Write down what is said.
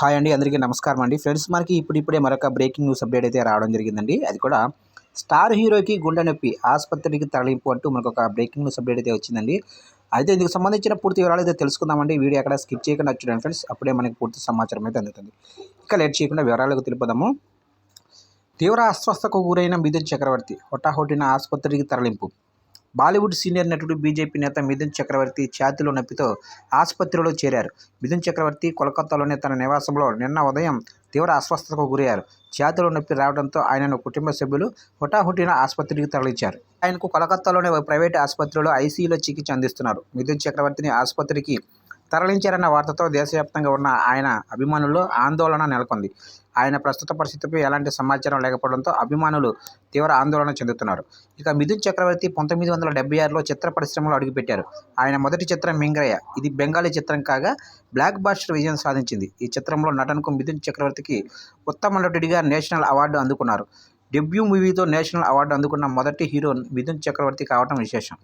Hi అండి, అందరికీ నమస్కారం అండి. ఫ్రెండ్స్, మనకి ఇప్పుడిప్పుడే మరొక బ్రేకింగ్ న్యూస్ అప్డేట్ అయితే రావడం జరిగిందండి. అది కూడా స్టార్ హీరోకి గుండె నొప్పి, ఆసుపత్రికి తరలింపు అంటూ మనకొక బ్రేకింగ్ న్యూస్ అప్డేట్ అయితే వచ్చిందండి. అయితే ఇందుకు సంబంధించిన పూర్తి వివరాలు అయితే తెలుసుకుందామండి. వీడియో ఎక్కడ స్కిప్ చేయకుండా చూడండి ఫ్రెండ్స్, అప్పుడే మనకి పూర్తి సమాచారం అయితే అందుతుంది. ఇక లేట్ చేయకుండా వివరాలకు తెలిపోదాము. తీవ్ర అస్వస్థతకు గురైన మిథున్ చక్రవర్తి హుటాహుటిన ఆసుపత్రికి తరలింపు. బాలీవుడ్ సీనియర్ నటుడు, బీజేపీ నేత మిథున్ చక్రవర్తి ఛాతీలో నొప్పితో ఆసుపత్రిలో చేరారు. మిథున్ చక్రవర్తి కోల్కతాలోని తన నివాసంలో నిన్న ఉదయం తీవ్ర అస్వస్థతకు గురయ్యారు. ఛాతీలో నొప్పి రావడంతో ఆయనను కుటుంబ సభ్యులు హుటాహుటిన ఆసుపత్రికి తరలించారు. ఆయనకు కోల్కతాలోని ఓ ప్రైవేట్ ఆసుపత్రిలో ఐసీయూలో చికిత్స అందిస్తున్నారు. మిథున్ చక్రవర్తిని ఆసుపత్రికి తరలించారన్న వార్తతో దేశవ్యాప్తంగా ఉన్న ఆయన అభిమానుల్లో ఆందోళన నెలకొంది. ఆయన ప్రస్తుత పరిస్థితిపై ఎలాంటి సమాచారం లేకపోవడంతో అభిమానులు తీవ్ర ఆందోళన చెందుతున్నారు. ఇక మిథున్ చక్రవర్తి 1976లో చిత్ర పరిశ్రమలో అడుగుపెట్టారు. ఆయన మొదటి చిత్రం మింగ్రయ్య. ఇది బెంగాలీ చిత్రం కాగా బ్లాక్ బస్టర్ విజయం సాధించింది. ఈ చిత్రంలో నటనకు మిథున్ చక్రవర్తికి ఉత్తమ నటుడిగా నేషనల్ అవార్డు అందుకున్నారు. డెబ్యూ మూవీతో నేషనల్ అవార్డు అందుకున్న మొదటి హీరో మిథున్ చక్రవర్తి కావడం విశేషం.